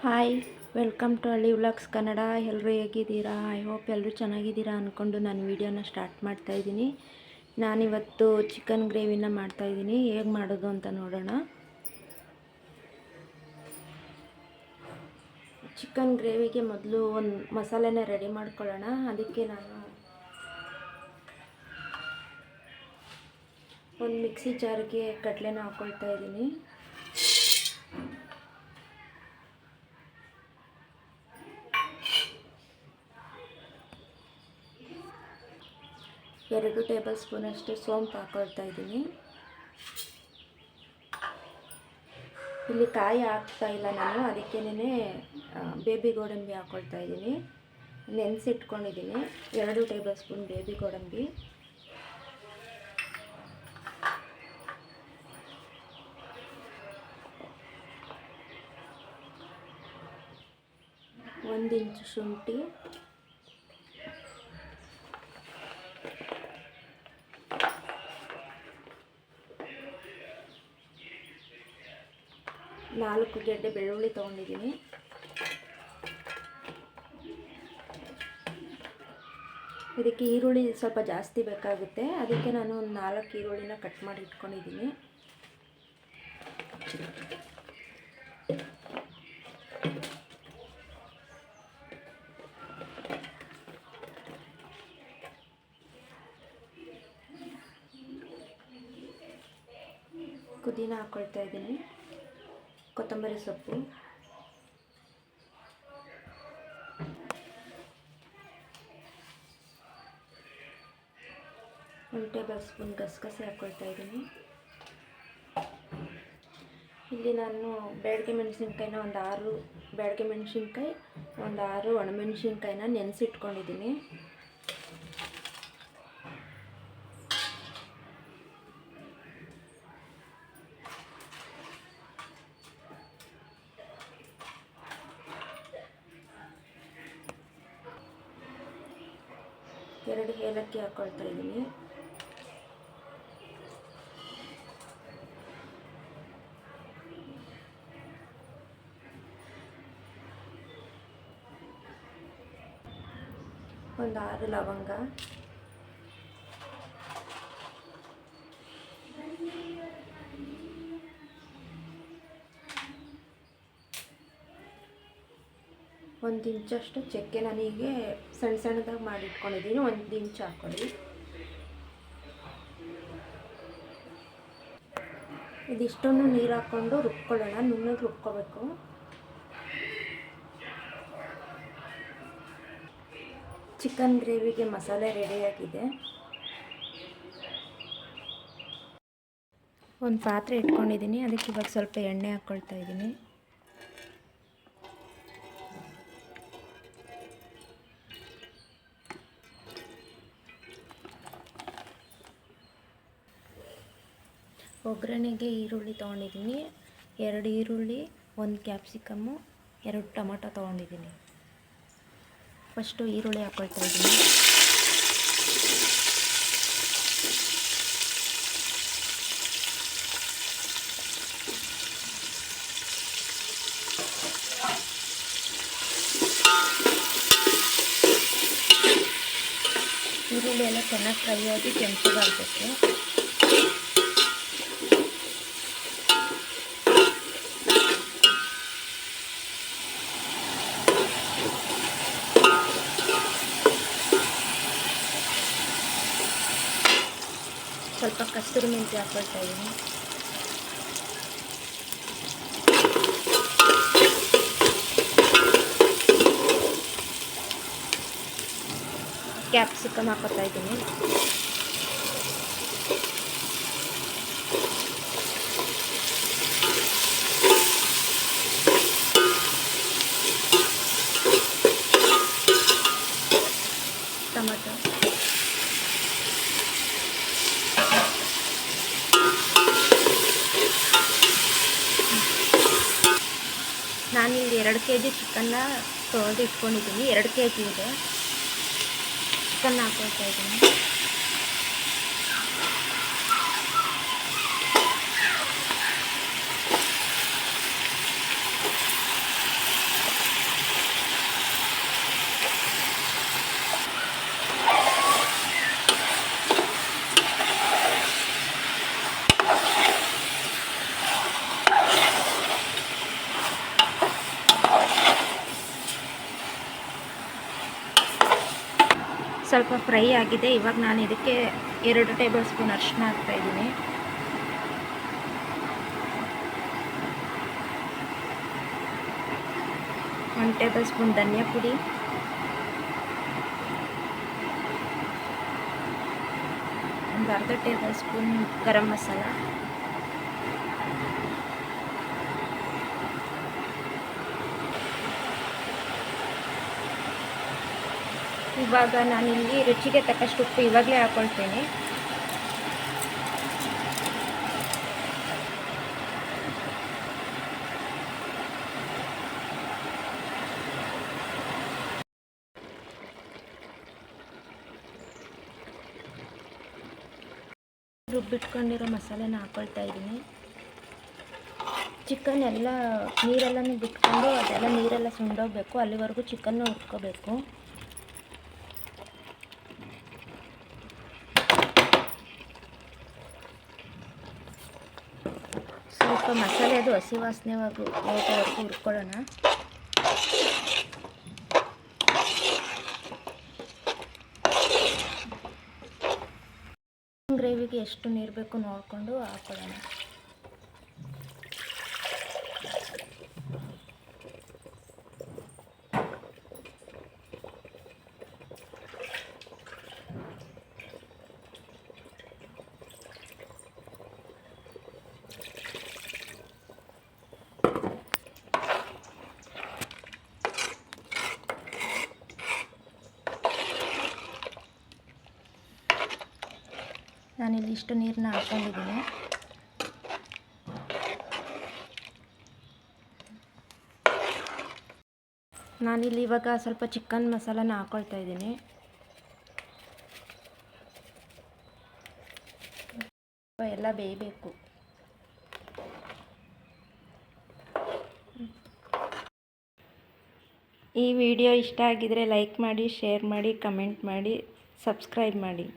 Hi, welcome to ಹಳ್ಳಿ vlogs Kannada. ಎಲ್ಲರೂ ಹೇಗಿದ್ದೀರಾ? ಐ ಹೋಪ್ ಎಲ್ಲರೂ ಚೆನ್ನಾಗಿದ್ದೀರಾ ಅಂದ್ಕೊಂಡು ನಾನು ವೀಡಿಯೋನ ಸ್ಟಾರ್ಟ್ ಮಾಡ್ತಾಯಿದ್ದೀನಿ. ನಾನಿವತ್ತು ಚಿಕನ್ ಗ್ರೇವಿನ ಮಾಡ್ತಾಯಿದ್ದೀನಿ. ಹೇಗೆ ಮಾಡೋದು ಅಂತ ನೋಡೋಣ. ಚಿಕನ್ ಗ್ರೇವಿಗೆ ಮೊದಲು ಒಂದು ಮಸಾಲೆನ ರೆಡಿ ಮಾಡ್ಕೊಳ್ಳೋಣ. ಅದಕ್ಕೆ ನಾನು ಒಂದು ಮಿಕ್ಸಿ ಜಾರ್ಗೆ ಕಡಲೆನ ಹಾಕ್ಕೊಳ್ತಾ ಇದ್ದೀನಿ. ಎರಡು ಟೇಬಲ್ ಸ್ಪೂನಷ್ಟು ಸೋಂಪು ಹಾಕ್ಕೊಳ್ತಾ ಇದ್ದೀನಿ. ಇಲ್ಲಿ ಕಾಯಿ ಹಾಕ್ತಾ ಇಲ್ಲ ನಾನು, ಅದಕ್ಕೇನೆ ಬೇಬಿ ಗೋಡಂಬಿ ಹಾಕ್ಕೊಳ್ತಾ ಇದ್ದೀನಿ. ನೆನೆಸಿಟ್ಕೊಂಡಿದ್ದೀನಿ 2 ಟೇಬಲ್ ಸ್ಪೂನ್ ಬೇಬಿ ಗೋಡಂಬಿ. ಒಂದು ಇಂಚು ಶುಂಠಿ, ನಾಲ್ಕು ಗೆಡ್ಡೆ ಬೆಳ್ಳುಳ್ಳಿ ತೊಗೊಂಡಿದ್ದೀನಿ. ಇದಕ್ಕೆ ಈರುಳ್ಳಿ ಸ್ವಲ್ಪ ಜಾಸ್ತಿ ಬೇಕಾಗುತ್ತೆ, ಅದಕ್ಕೆ ನಾನು ಒಂದು 4 ಈರುಳ್ಳಿನ ಕಟ್ ಮಾಡಿ ಇಟ್ಕೊಂಡಿದ್ದೀನಿ. ಪುದೀನ ಹಾಕ್ಕೊಳ್ತಾ ಇದ್ದೀನಿ, ಕೊತ್ತಂಬರಿ ಸೊಪ್ಪು, ಒಂದು ಟೇಬಲ್ ಸ್ಪೂನ್ ಗಸಗಸೆ ಹಾಕ್ಕೊಳ್ತಾ ಇದ್ದೀನಿ. ಇಲ್ಲಿ ನಾನು ಬ್ಯಾಡಗಿ ಮೆಣಸಿನ್ಕಾಯಿನ ಒಂದು 6 ಬ್ಯಾಡಗಿ ಮೆಣಸಿನ್ಕಾಯಿ, ಒಂದು 6 ಒಣಮೆಣಸಿನ್ಕಾಯಿನ ನೆನೆಸಿಟ್ಕೊಂಡಿದ್ದೀನಿ. ಎರಡು ಏಲಕ್ಕಿ ಹಾಕ್ಕೊಳ್ತಾ ಇದ್ದೀನಿ. ಒಂದು 6 ಲವಂಗ, ಒಂದು ಇಂಚಷ್ಟು ಚಕ್ಕೆ ನನಗೆ ಸಣ್ಣ ಸಣ್ಣದಾಗಿ ಮಾಡಿಟ್ಕೊಂಡಿದ್ದೀನಿ. 1 ಇಂಚು ಹಾಕ್ಕೊಳ್ಳಿ. ಇದಿಷ್ಟನ್ನು ನೀರು ಹಾಕ್ಕೊಂಡು ರುಬ್ಕೊಳ್ಳೋಣ. ನುಣ್ಣಗೆ ರುಬ್ಕೋಬೇಕು. ಚಿಕನ್ ಗ್ರೇವಿಗೆ ಮಸಾಲೆ ರೆಡಿಯಾಗಿದೆ. ಒಂದು ಪಾತ್ರೆ ಇಟ್ಕೊಂಡಿದ್ದೀನಿ, ಅದಕ್ಕೆ ಇವಾಗ ಸ್ವಲ್ಪ ಎಣ್ಣೆ ಹಾಕ್ಕೊಳ್ತಾ ಇದ್ದೀನಿ. ಒಗ್ಗರಣೆಗೆ ಈರುಳ್ಳಿ ತೊಗೊಂಡಿದ್ದೀನಿ. 2 ಈರುಳ್ಳಿ, 1 ಕ್ಯಾಪ್ಸಿಕಮ್ಮು, 2 ಟೊಮೊಟೊ ತೊಗೊಂಡಿದ್ದೀನಿ. ಫಸ್ಟು ಈರುಳ್ಳಿ ಹಾಕ್ಕೊಳ್ತಾ ಇದ್ದೀನಿ. ಈರುಳ್ಳಿ ಎಲ್ಲ ಚೆನ್ನಾಗಿ ಫ್ರೈ ಆಗಿ ಕೆಂಪಗಾಗಬೇಕು. ಸ್ವಲ್ಪ ಕಸ್ತೂರಿ ಮೆಂತ್ಯ ಹಾಕ್ಕೊಳ್ತಾ ಇದ್ದೀನಿ. ಕ್ಯಾಪ್ಸಿಕಮ್ ಹಾಕ್ಕೊಳ್ತಾ ಇದ್ದೀನಿ. ಟೊಮೊಟೊ, ನಾನಿಲ್ಲಿ 2 kg ಚಿಕನ್ನ ತೊಳೆದು ಇಟ್ಕೊಂಡಿದ್ದೀನಿ. 2 kg ಇದೆ. ಚಿಕನ್ನ ಹಾಕ್ಕೊಳ್ತಾ ಇದ್ದೀನಿ. ಸ್ವಲ್ಪ ಫ್ರೈ ಆಗಿದೆ. ಇವಾಗ ನಾನು ಇದಕ್ಕೆ 2 ಟೇಬಲ್ ಸ್ಪೂನ್ ಅರಿಶಿನ ಹಾಕ್ತಾಯಿದ್ದೀನಿ. 1 ಟೇಬಲ್ ಸ್ಪೂನ್ ಧನಿಯಾ ಪುಡಿ, 1/2 ಟೇಬಲ್ ಸ್ಪೂನ್ ಗರಂ ಮಸಾಲ, ಇವಾಗ ನಾನಿಲ್ಲಿ ರುಚಿಗೆ ತಕ್ಕಷ್ಟು ಉಪ್ಪು ಇವಾಗಲೇ ಹಾಕ್ಕೊಳ್ತೇನೆ. ರುಬ್ಬಿಟ್ಕೊಂಡಿರೋ ಮಸಾಲೆನ ಹಾಕ್ಕೊಳ್ತಾ ಇದ್ದೀನಿ. ಚಿಕನ್ ಎಲ್ಲ ನೀರೆಲ್ಲನೂ ಬಿಟ್ಕೊಂಡು ಅದೆಲ್ಲ ನೀರೆಲ್ಲ ಸುಂಡೋಗಬೇಕು, ಅಲ್ಲಿವರೆಗೂ ಚಿಕನ್ನು ಹುರ್ಕೋಬೇಕು. ಸ್ವಲ್ಪ ಮಸಾಲೆ ಅದು ಹಸಿ ವಾಸನೆ ಹೋಗೋವರೆಗೂ ಹುರ್ಕೊಳ್ಳೋಣ. ಗ್ರೇವಿಗೆ ಎಷ್ಟು ನೀರು ಬೇಕು ನೋಡಿಕೊಂಡು ಹಾಕೊಳ್ಳೋಣ. ನಾನಿಲ್ಲಿ ಇಷ್ಟು ನೀರನ್ನ ಹಾಕ್ಕೊಂಡಿದ್ದೀನಿ. ನಾನಿಲ್ಲಿ ಇವಾಗ ಸ್ವಲ್ಪ ಚಿಕನ್ ಮಸಾಲಾನ ಹಾಕ್ಕೊಳ್ತಾ ಇದ್ದೀನಿ. ಎಲ್ಲ ಬೇಯಬೇಕು. ಈ ವಿಡಿಯೋ ಇಷ್ಟ ಆಗಿದರೆ ಲೈಕ್ ಮಾಡಿ, ಶೇರ್ ಮಾಡಿ, ಕಮೆಂಟ್ ಮಾಡಿ, ಸಬ್ಸ್ಕ್ರೈಬ್ ಮಾಡಿ.